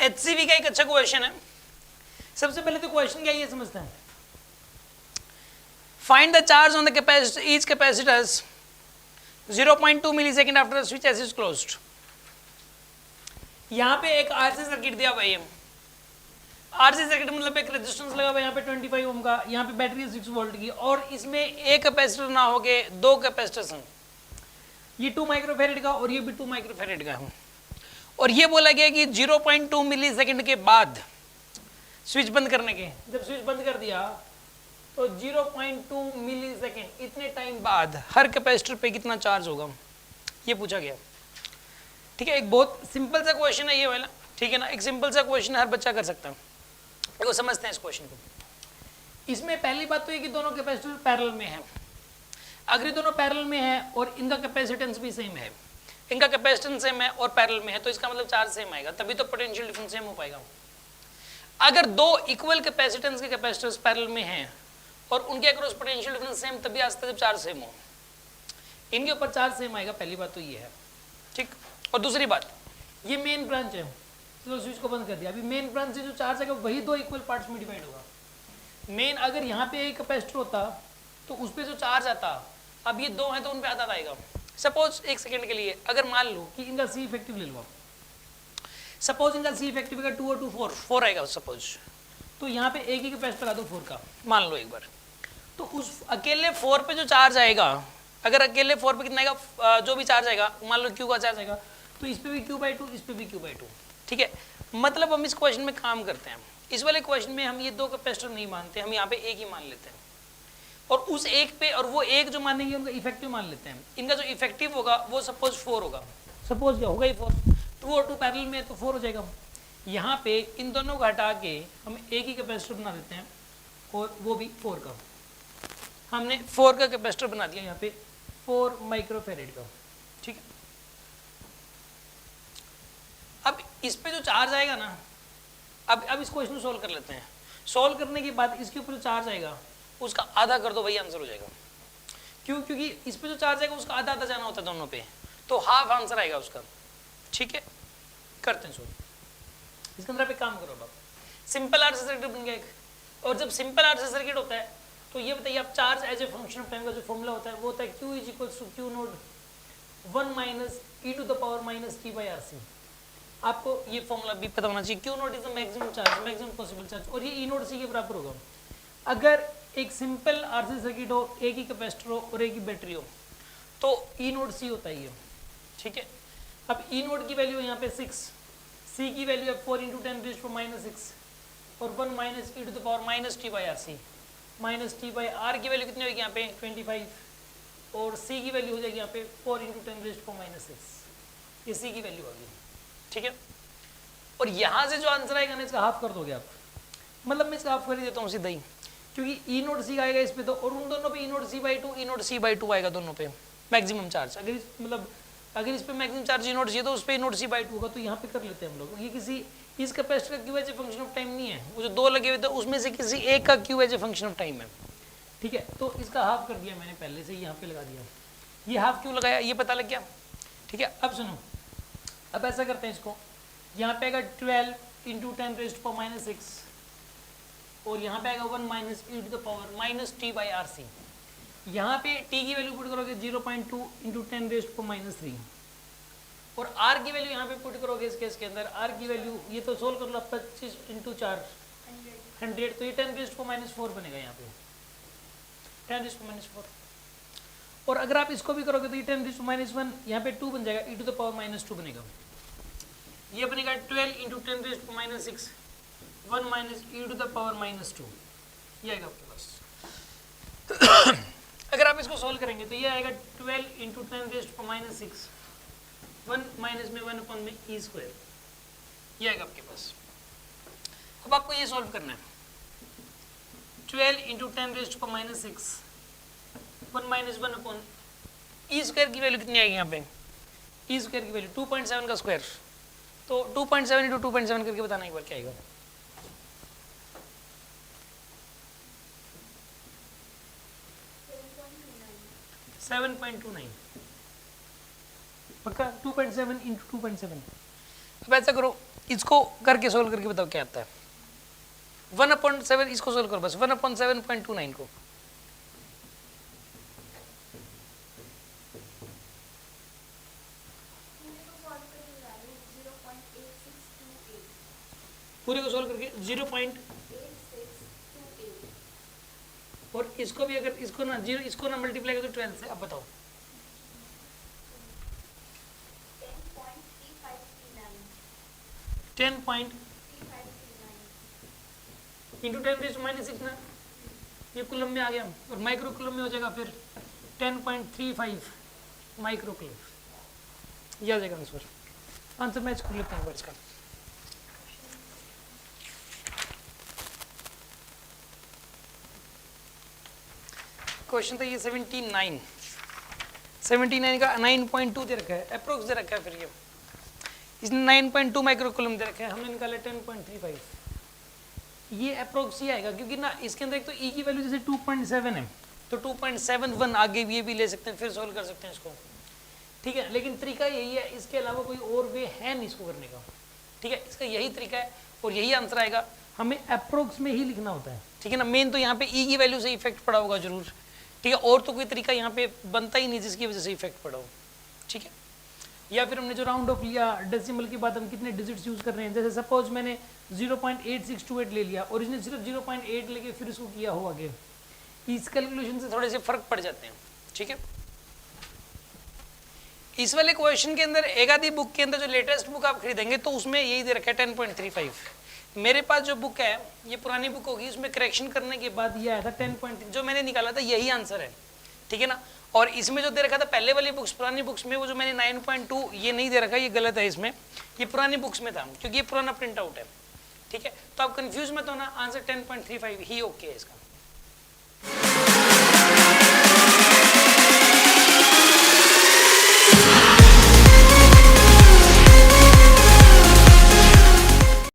HCV का एक अच्छा क्वेश्चन है। सबसे पहले तो क्वेश्चन क्या है ये समझते हैं। Find the charge on the capacitor each capacitors 0.2 millisecond after switch S is closed. यहाँ पे एक आरसी सर्किट दिया हुआ है। आरसी सर्किट मतलब एक रेजिस्टेंस लगा हुआ है यहाँ पे 25 ओम का, यहाँ पे बैटरी 6 वोल्ट की, और इसमें एक कैपेसिटर ना हो के दो कैपेसिटर्स हैं, ये 2 माइक्रोफेरेड का और ये भी 2 माइक्रोफेरेड का है। और ये बोला गया कि 0.2 मिलीसेकंड के बाद स्विच बंद करने के, जब स्विच बंद कर दिया तो 0.2 मिलीसेकंड इतने टाइम बाद हर कैपेसिटर पे कितना चार्ज होगा, ये पूछा गया। ठीक है, एक बहुत सिंपल सा क्वेश्चन है ये वाला, ठीक है ना, एक सिंपल सा क्वेश्चन हर बच्चा कर सकता है। देखो समझते हैं इस क्वेश्चन को। इसमें पहली बात तो ये कि दोनों कैपेसिटर पैरेलल में हैं। अगर ये दोनों पैरेलल में है और इनका कैपेसिटेंस भी सेम है, इनका कैपेसिटेंस सेम है और पैरेलल में है, तो इसका मतलब चार्ज सेम आएगा, तभी तो पोटेंशियल डिफरेंस सेम हो पाएगा। अगर दो इक्वल कैपेसिटेंस के कैपेसिटर्स पैरेलल में हैं और उनके अक्रॉस पोटेंशियल डिफरेंस सेम, तभी आ सकता है जब चार्ज सेम हो। इनके ऊपर चार्ज सेम आएगा, पहली बात तो ये है। ठीक, और दूसरी बात, ये मेन ब्रांच है, चलो स्विच को बंद कर दिया, अभी मेन ब्रांच से जो चार्ज आएगा वही दो इक्वल पार्ट्स में डिवाइड होगा। मेन अगर यहाँ पे एक कैपेसिटर होता तो उस पर जो चार्ज आता, अब ये दो हैं तो उन पे आधा आएगा। सपोज एक सेकंड के लिए अगर मान लो कि इनका सी इफेक्टिव ले लो, सपोज इनका सी इफेक्टिव का 2 और 2 4 आएगा सपोज, तो यहाँ पे एक ही कैपेसिटर लगा दो 4 का, मान लो एक बार, तो उस अकेले 4 पे जो चार्ज आएगा, अगर अकेले 4 पे कितना आएगा, जो भी चार्ज आएगा, मान लो Q का चार्ज आएगा, तो इस पे भी Q/2, इस पे भी Q/2। ठीक है, मतलब हम इस क्वेश्चन में काम करते हैं, इस वाले क्वेश्चन में हम ये दो कैपेसिटर नहीं मानते, हम यहाँ पे एक ही मान लेते हैं, और उस एक पे और वो एक जो मानेंगे उनका इफेक्टिव मान लेते हैं। इनका जो इफेक्टिव होगा वो सपोज 4 होगा, सपोज क्या होगा ये 4, 2 और 2 पैरेलल में तो 4 हो जाएगा। यहाँ पे इन दोनों को हटा के हम एक ही कैपेसिटर बना देते हैं, और वो भी 4 का, हमने 4 का कैपेसिटर बना दिया यहाँ पे 4 माइक्रोफेरेड का। ठीक है, अब इस पे जो चार्ज आएगा ना, अब इस क्वेश्चन को सोल्व कर लेते हैं। सोल्व करने के बाद इसके ऊपर जो चार्ज आएगा उसका आधा कर दो, वही आंसर हो जाएगा। क्यों? क्योंकि इस पे जो चार्ज आएगा उसका आधा आधा जाना होता है दोनों पे, तो हाफ आंसर आएगा उसका। ठीक है, करते हैं सोल्व। इसके अंदर आप एक काम करो, आप सिंपल आरसी सर्किट बन गया एक, और जब सिंपल आरसी सर्किट होता है तो ये बताइए आप, charge as a function of time का जो फॉर्मूला होता है वो होता है Q = Q note 1 - e⁻ t/RC। आपको ये फॉर्मूला भी पता होना चाहिए। Q note is the maximum charge, maximum possible charge, और ये E नोट C के बराबर होगा। अगर एक सिंपल आरसी सर्किट हो, एक ही कैपेसिटर हो और एक ही बैटरी हो, तो E नोट C होता ही है। ठीक है, अब E नोट की वैल्यू यहाँ पे 6, C की वैल्यू है 4 × 10⁻⁶, और 1 - e⁻ t/RC, माइनस t/R की वैल्यू कितनी होगी यहाँ पे 25, और C की वैल्यू हो जाएगी यहाँ पे 4 × 10⁻⁶, ये C की वैल्यू आ गई। ठीक है, और यहाँ से जो आंसर आएगा ना इसका हाफ कर दोगे आप, मतलब मैं इसका हाफ कर ही देता हूँ सीधा ही, क्योंकि E नोट C आएगा इस पे तो, और उन दोनों पे E note C/2 E note C/2 आएगा दोनों पे मैक्सिमम चार्ज। अगर इस मतलब अगर इस पे maximum charge E note C है तो उस पे E नोट C/2 होगा, तो यहाँ पे कर लेते हैं हम लोग। ये किसी इस कैपेसिटर का Q as a function of time नहीं है, वो जो दो लगे हुए थे उसमें से किसी एक का Q as a function of time है। ठीक है, तो इसका हाफ कर दिया मैंने पहले से, यहाँ पे लगा दिया। ये हाफ क्यों लगाया ये पता लग गया। ठीक है, अब सुनो, अब ऐसा करते हैं इसको, यहाँ पे आएगा 12 × 10⁻⁶, और यहाँ पे आएगा 1 - e⁻ t/RC। यहाँ पे t की वैल्यू पुट करोगे 0.2 × 10⁻3, और r की वैल्यू यहाँ पे पुट करोगे इस केस के अंदर, r की वैल्यू ये तो सोल्व कर लो, 25 × 4 100, तो ये 10⁻⁴ बनेगा यहाँ पे 10⁻⁴। और अगर आप इसको भी करोगे तो ये 10⁻1 यहाँ पे 2 बन जाएगा, e⁻² बनेगा। ये बनेगा 12 × 10⁻6 1 - e⁻², ये आएगा आपके पास। अगर आप इसको सोल्व करेंगे तो ये आएगा 12 × 10⁻6 1 - में 1/में e², ये आएगा आपके पास। अब आपको ये सोल्व करना है, 12 × 10⁻6 1 - 1/, e² की वैल्यू कितनी आएगी यहाँ पे, e² की वैल्यू 2.7 का स्क्वायर, तो 2.7 × 2.7 करके बताना एक बार क्या आएगा। 7.29 पक्का, 2.7 × 2.7, अब ऐसा करो, इसको करके सोल्व करके बताओ क्या आता है। 1/7 इसको सोल्व करो बस, 1/7.29 को। पूरे को सोल्व करके 0. और इसको भी अगर इसको ना जीरो इसको ना मल्टीप्लाई करो तो 12 से। अब बताओ 10. इंटू 10⁻⁻6 ना, ये कुलम में आ गया, और माइक्रो कुलम में हो जाएगा फिर 10.35 माइक्रो कुलम। ये आ जाएगा आंसर। आंसर मैच कर लेते हैं इसका। क्वेश्चन था ये 79 का 9.2 दे रखा है, अप्रोक्स दे रखा है, फिर ये इसने 9.2 माइक्रोकुलम दे रखा है, हमने निकाला 10.35। ये अप्रोक्स ही आएगा क्योंकि ना इसके अंदर एक तो ई की वैल्यू जैसे 2.7 है, तो 2.71 आगे ये भी ले सकते हैं, फिर सोल्व कर सकते हैं इसको, ठीक है। लेकिन तरीका यही है, इसके अलावा कोई और वे है नहीं इसको करने का, ठीक है। इसका यही तरीका है और यही आंसर आएगा। हमें अप्रोक्स में ही लिखना होता है, ठीक है ना। मेन तो यहाँ पे ई की वैल्यू से इफेक्ट पड़ा होगा जरूर, ठीक है। और तो कोई तरीका यहाँ पे बनता ही नहीं जिसकी वजह से इफेक्ट पड़ा हो, ठीक है। या फिर हमने जो राउंड ऑफ लिया डेसिमल के बाद हम कितने डिजिट्स यूज कर रहे हैं, जैसे सपोज मैंने 0.8628 ले लिया, ओरिजिनल सिर्फ 0.8 लेके फिर इसको किया हो आगे, इस कैलकुलेशन से थोड़े से फर्क पड़ जाते हैं, ठीक है। इस वाले क्वेश्चन के अंदर एक आधी बुक के अंदर जो लेटेस्ट बुक आप खरीदेंगे तो उसमें यही दे रखा है 10.35। मेरे पास जो बुक है ये पुरानी बुक होगी, उसमें करेक्शन करने के बाद ये आया था 10. जो मैंने निकाला था यही आंसर है, ठीक है ना। और इसमें जो दे रखा था पहले वाली बुक्स, पुरानी बुक्स में वो जो मैंने 9.2 ये नहीं दे रखा, ये गलत है इसमें, ये पुरानी बुक्स में था क्योंकि ये पुराना प्रिंट आउट है, ठीक है। तो आप कंफ्यूज मत होना, आंसर 10.35 ही ओके है इसका।